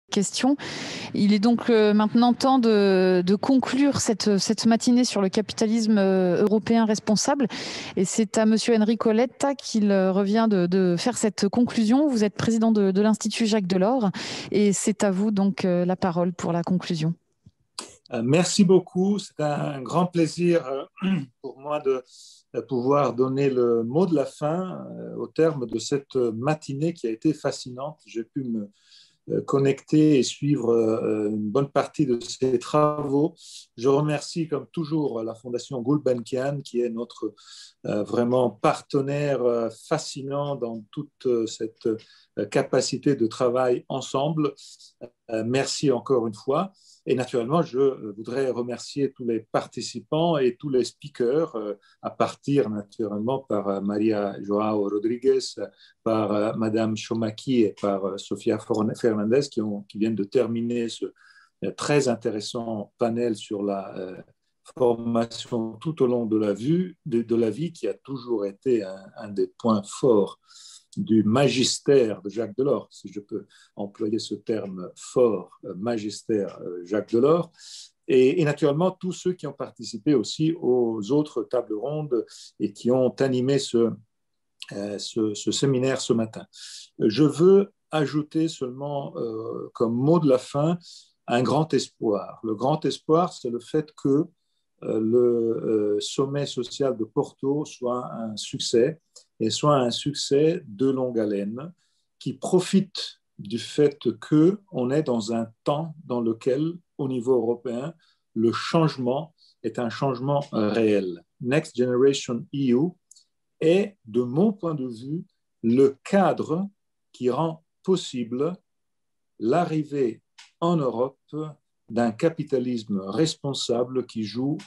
questions. Il est donc maintenant temps de conclure cette matinée sur le capitalisme européen responsable. Et c'est à Monsieur Enrico Letta qu'il revient de faire cette conclusion. Vous êtes président de l'Institut Jacques Delors et c'est à vous donc la parole pour la conclusion. Merci beaucoup. C'est un grand plaisir pour moi de pouvoir donner le mot de la fin au terme de cette matinée qui a été fascinante. J'ai pu me connecter et suivre une bonne partie de ces travaux. Je remercie comme toujours la Fondation Gulbenkian qui est notre vraiment partenaire fascinant dans toute cette capacité de travail ensemble. Merci encore une fois. Et naturellement, je voudrais remercier tous les participants et tous les speakers, à partir naturellement par Maria Joao Rodriguez, par Madame Chomaki et par Sofia Fernandez qui viennent de terminer ce très intéressant panel sur la formation tout au long de la vie qui a toujours été un des points forts du magistère de Jacques Delors, si je peux employer ce terme fort, magistère Jacques Delors, et naturellement tous ceux qui ont participé aussi aux autres tables rondes et qui ont animé ce séminaire ce matin. Je veux ajouter seulement comme mot de la fin un grand espoir. Le grand espoir, c'est le fait que le sommet social de Porto soit un succès et soit un succès de longue haleine qui profite du fait qu'on est dans un temps dans lequel, au niveau européen, le changement est un changement réel. Next Generation EU est, de mon point de vue, le cadre qui rend possible l'arrivée en Europe d'un capitalisme responsable qui joue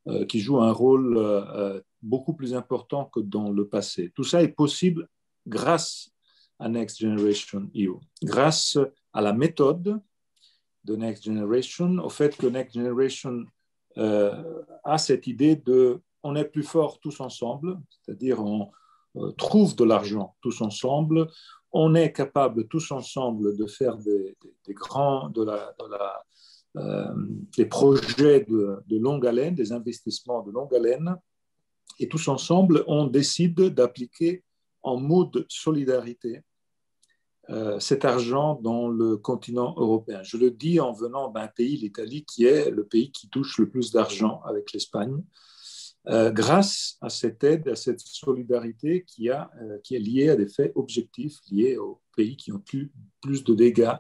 un rôle beaucoup plus important que dans le passé. Tout ça est possible grâce à Next Generation EU, grâce à la méthode de Next Generation, au fait que Next Generation a cette idée de on est plus fort tous ensemble, c'est-à-dire on trouve de l'argent tous ensemble, on est capable tous ensemble de faire des projets de longue haleine, des investissements de longue haleine, et tous ensemble, on décide d'appliquer en mode solidarité cet argent dans le continent européen. Je le dis en venant d'un pays, l'Italie, qui est le pays qui touche le plus d'argent avec l'Espagne, grâce à cette aide, à cette solidarité qui est liée à des faits objectifs liés aux pays qui ont eu plus de dégâts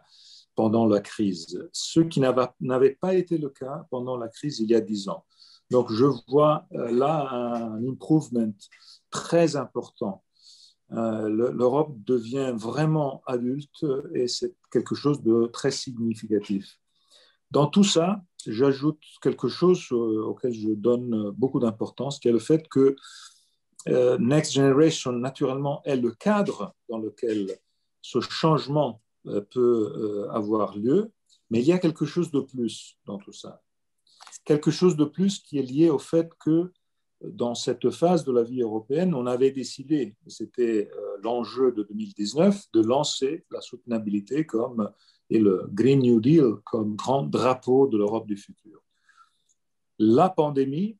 pendant la crise, ce qui n'avait pas été le cas pendant la crise il y a 10 ans. Donc, je vois là un improvement très important. L'Europe devient vraiment adulte et c'est quelque chose de très significatif. Dans tout ça, j'ajoute quelque chose auquel je donne beaucoup d'importance, qui est le fait que Next Generation, naturellement, est le cadre dans lequel ce changement peut avoir lieu, mais il y a quelque chose de plus dans tout ça. Quelque chose de plus qui est lié au fait que dans cette phase de la vie européenne, on avait décidé, c'était l'enjeu de 2019, de lancer la soutenabilité et le Green New Deal comme grand drapeau de l'Europe du futur. La pandémie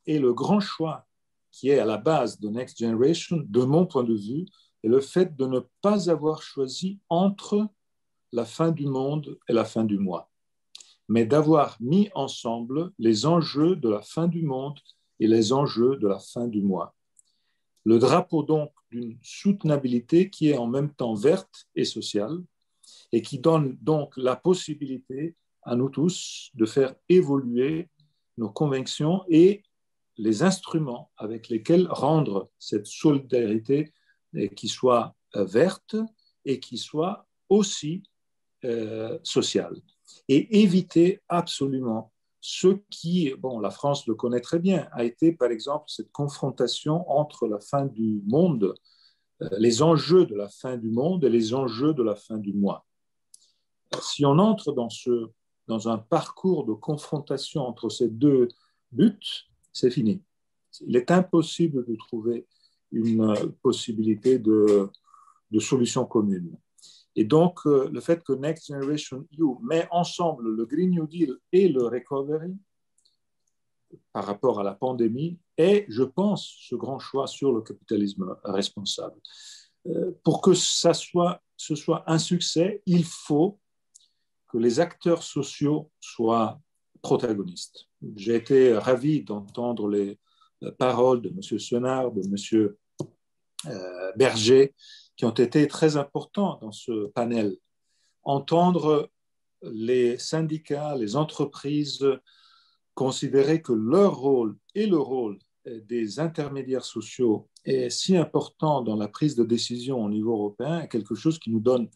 est le grand choix qui est à la base de Next Generation, de mon point de vue, est le fait de ne pas avoir choisi entre la fin du monde et la fin du mois, mais d'avoir mis ensemble les enjeux de la fin du monde et les enjeux de la fin du mois. Le drapeau donc d'une soutenabilité qui est en même temps verte et sociale et qui donne donc la possibilité à nous tous de faire évoluer nos convictions et les instruments avec lesquels rendre cette solidarité qui soit verte et qui soit aussi sociale. Et éviter absolument ce qui, la France le connaît très bien, a été par exemple cette confrontation entre la fin du monde, les enjeux de la fin du monde et les enjeux de la fin du mois. Si on entre dans un parcours de confrontation entre ces deux buts, c'est fini. Il est impossible de trouver une possibilité de solution commune. Et donc, le fait que Next Generation EU met ensemble le Green New Deal et le Recovery par rapport à la pandémie est, je pense, ce grand choix sur le capitalisme responsable. Pour que ce soit un succès, il faut que les acteurs sociaux soient protagonistes. J'ai été ravi d'entendre les paroles de M. Senard, de M. Berger, qui ont été très importants dans ce panel. Entendre les syndicats, les entreprises considérer que leur rôle et le rôle des intermédiaires sociaux est si important dans la prise de décision au niveau européen est quelque chose qui nous donne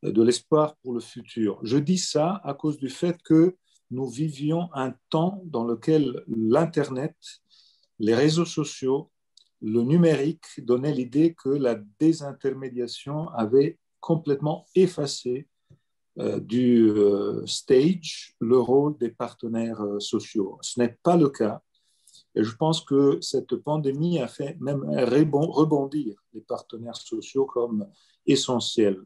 de l'espoir pour le futur. Je dis ça à cause du fait que nous vivions un temps dans lequel l'Internet, les réseaux sociaux, le numérique donnaient l'idée que la désintermédiation avait complètement effacé du stage le rôle des partenaires sociaux. Ce n'est pas le cas. Et je pense que cette pandémie a fait même rebondir les partenaires sociaux comme essentiels.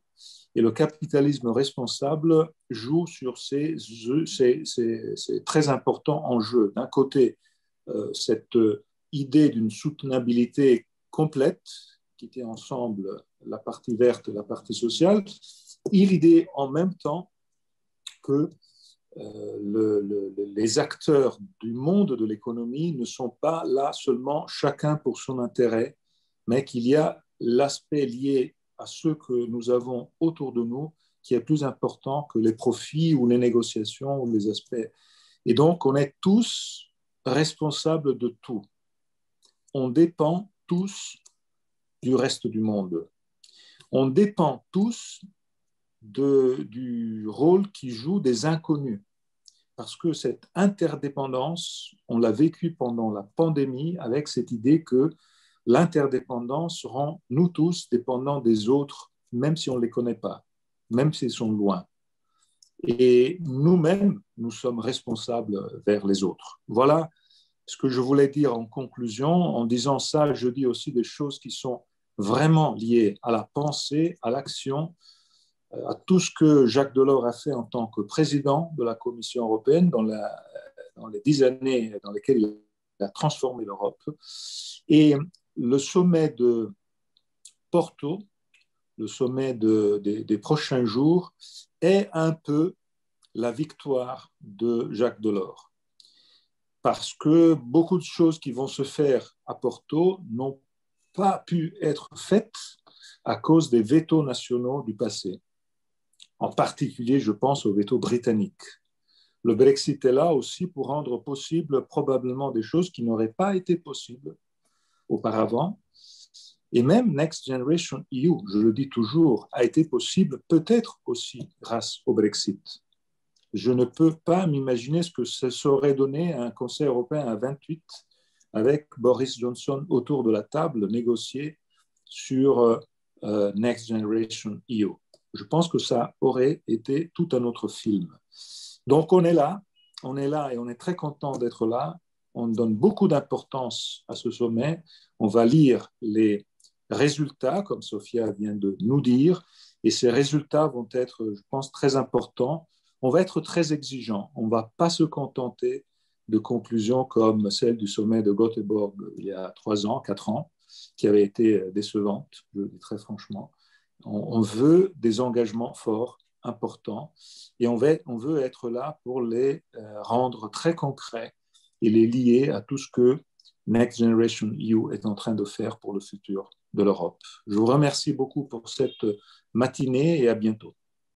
Et le capitalisme responsable joue sur ces très importants enjeux. D'un côté, cette idée d'une soutenabilité complète, qui était ensemble la partie verte et la partie sociale, et l'idée en même temps que les acteurs du monde de l'économie ne sont pas là seulement chacun pour son intérêt, mais qu'il y a l'aspect lié à ce que nous avons autour de nous qui est plus important que les profits ou les négociations ou les aspects. Et donc, on est tous responsables de tout. On dépend tous du reste du monde. On dépend tous du rôle qui jouent des inconnus. Parce que cette interdépendance, on l'a vécue pendant la pandémie avec cette idée que l'interdépendance rend nous tous dépendants des autres, même si on ne les connaît pas, même s'ils sont loin. Et nous-mêmes, nous sommes responsables vers les autres. Voilà ce que je voulais dire en conclusion. En disant ça, je dis aussi des choses qui sont vraiment liées à la pensée, à l'action, à tout ce que Jacques Delors a fait en tant que président de la Commission européenne dans les 10 années dans lesquelles il a transformé l'Europe. Et le sommet de Porto, le sommet des prochains jours, est un peu la victoire de Jacques Delors. Parce que beaucoup de choses qui vont se faire à Porto n'ont pas pu être faites à cause des vétos nationaux du passé. En particulier, je pense au veto britannique. Le Brexit est là aussi pour rendre possible probablement des choses qui n'auraient pas été possibles auparavant. Et même Next Generation EU, je le dis toujours, a été possible peut-être aussi grâce au Brexit. Je ne peux pas m'imaginer ce que ça serait donné à un Conseil européen à 28 avec Boris Johnson autour de la table négocier sur Next Generation EU. Je pense que ça aurait été tout un autre film. Donc on est là et on est très content d'être là. On donne beaucoup d'importance à ce sommet. On va lire les résultats, comme Sophia vient de nous dire, et ces résultats vont être, je pense, très importants. On va être très exigeants. On ne va pas se contenter de conclusions comme celle du sommet de Göteborg il y a 3 ans, 4 ans, qui avait été décevante, je le dis très franchement. On veut des engagements forts, importants, et on veut être là pour les rendre très concrets et les lier à tout ce que Next Generation EU est en train de faire pour le futur de l'Europe. Je vous remercie beaucoup pour cette matinée et à bientôt.